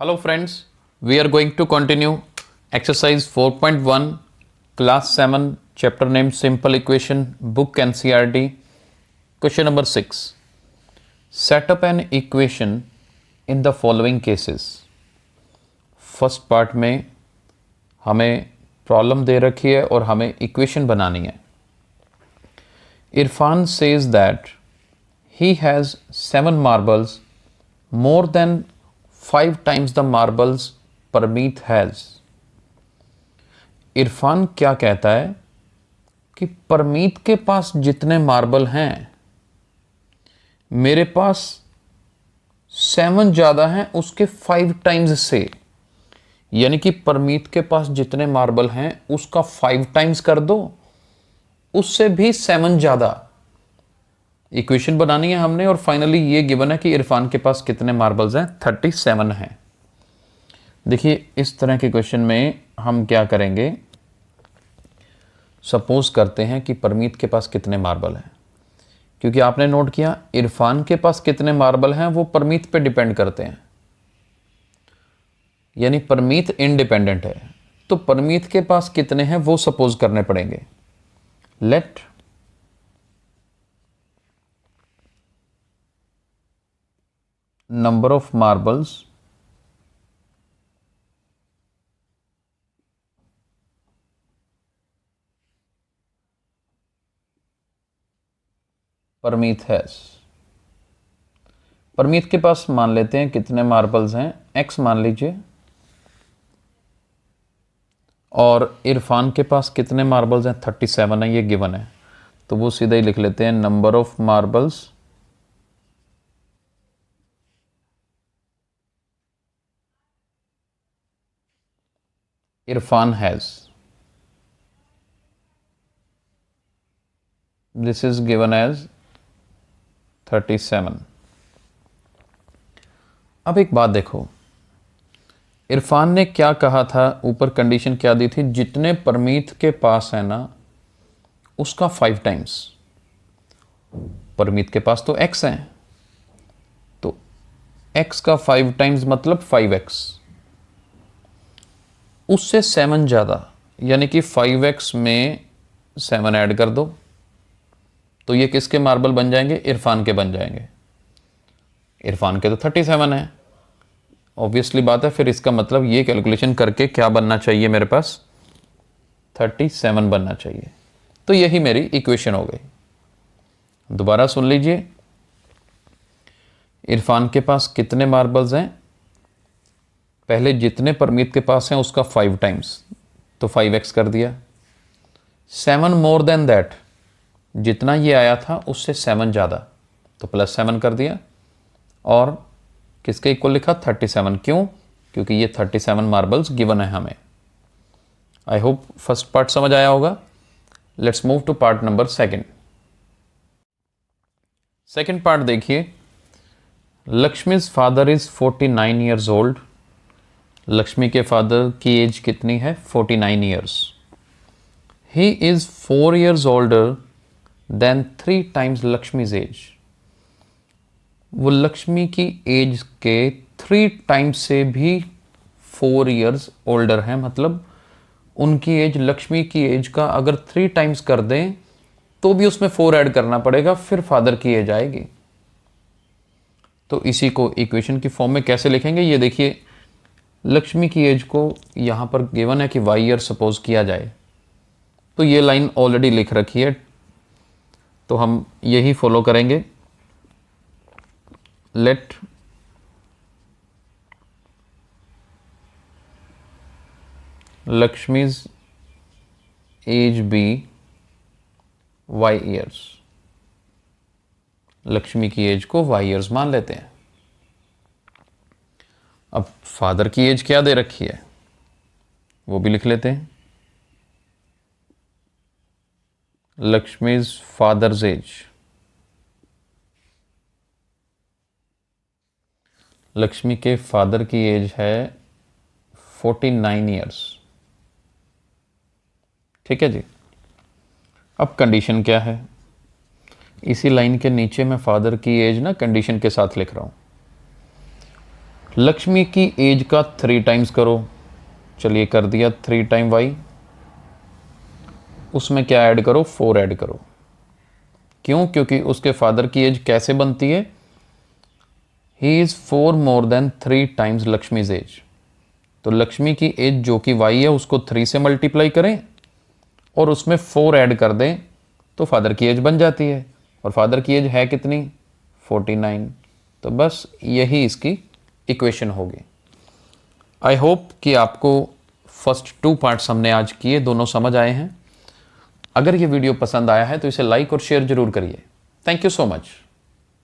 Hello friends, we are going to continue exercise 4.1 class 7 chapter named simple equation book NCERT question number 6. Set up an equation in the following cases. First part में हमें problem दे रखी है और हमें equation बनानी है. Irfan says that he has 7 marbles more than 5 times the marbles Parmeet has. Irfan क्या कहता है कि परमीत के पास जितने मार्बल हैं मेरे पास 7 ज़्यादा हैं उसके 5 टाइम्स से. यानी कि परमीत के पास जितने मार्बल हैं उसका 5 टाइम्स कर दो, उससे भी 7 ज़्यादा. इक्वेशन बनानी है हमने और फाइनली ये गिवन है कि इरफान के पास कितने मार्बल्स हैं, 37 हैं. देखिए इस तरह के क्वेश्चन में हम क्या करेंगे, सपोज करते हैं कि परमीत के पास कितने मार्बल हैं, क्योंकि आपने नोट किया इरफान के पास कितने मार्बल हैं वो परमीत पे डिपेंड करते हैं. यानी परमीत इंडिपेंडेंट है, तो परमीत के पास कितने हैं वो सपोज करने पड़ेंगे. Let number of marbles Parmeet has. Parmeet के पास मान लेते हैं कितने मार्बल्स हैं, x मान लीजिए, और इरफान के पास कितने मार्बल्स हैं, 37 है, ये गिवन है. तो वो सीधा ही लिख लेते हैं number of marbles Irfan has. This is given as 37. अब एक बात देखो, इरफान ने क्या कहा था, ऊपर कंडीशन क्या दी थी, जितने परमीत के पास है ना उसका 5 टाइम्स. परमीत के पास तो x है, तो x का 5 टाइम्स मतलब 5x, उससे 7 ज़्यादा, यानी कि 5x में 7 ऐड कर दो तो ये किसके मार्बल बन जाएंगे, इरफान के बन जाएंगे. इरफान के तो 37 है, ऑब्वियसली बात है. फिर इसका मतलब ये कैलकुलेशन करके क्या बनना चाहिए, मेरे पास 37 बनना चाहिए. तो यही मेरी इक्वेशन हो गई. दोबारा सुन लीजिए, इरफान के पास कितने मार्बल्स हैं, पहले जितने परमीत के पास हैं उसका 5 टाइम्स, तो 5x कर दिया. 7 मोर देन दैट, जितना ये आया था उससे 7 ज़्यादा, तो +7 कर दिया. और किसके इक्वल लिखा, 37. क्यों, क्योंकि ये 37 मार्बल्स गिवन है हमें. आई होप फर्स्ट पार्ट समझ आया होगा. Let's move to part number second. Second part देखिए, Lakshmi's father is 49 years old. Lakshmi के फादर की एज कितनी है, 49 years. He is 4 years older than 3 times Lakshmi's age. वो लक्ष्मी की एज के 3 टाइम्स से भी 4 ईयर्स ओल्डर हैं. मतलब उनकी एज लक्ष्मी की एज का अगर 3 टाइम्स कर दें तो भी उसमें 4 ऐड करना पड़ेगा, फिर फादर की एज आएगी. तो इसी को इक्वेशन की फॉर्म में कैसे लिखेंगे, ये देखिए. लक्ष्मी की एज को यहाँ पर गिवन है कि y ईयर सपोज किया जाए, तो ये लाइन ऑलरेडी लिख रखी है, तो हम यही फॉलो करेंगे. Let Lakshmi's age be y years. Lakshmi की एज को y ईयर्स मान लेते हैं. अब फादर की एज क्या दे रखी है वो भी लिख लेते हैं. लक्ष्मीज फादर्स एज, लक्ष्मी के फादर की एज है 49 ईयर्स. ठीक है जी. अब कंडीशन क्या है, इसी लाइन के नीचे मैं फादर की एज ना कंडीशन के साथ लिख रहा हूं. लक्ष्मी की एज का 3 टाइम्स करो। चलिए कर दिया, 3 टाइम वाई, उसमें क्या ऐड करो, 4 ऐड करो। क्यों? क्योंकि उसके फादर की एज कैसे बनती है, he is 4 more than 3 times Lakshmi's age. तो लक्ष्मी की एज जो कि वाई है उसको 3 से मल्टीप्लाई करें और उसमें 4 ऐड कर दें तो फादर की एज बन जाती है। और फादर की एज है कितनी, 49। तो बस यही इसकी इक्वेशन होगी। आई होप कि आपको फर्स्ट 2 पार्ट्स हमने आज किए, दोनों समझ आए हैं। अगर ये वीडियो पसंद आया है तो इसे लाइक और शेयर जरूर करिए। Thank you so much.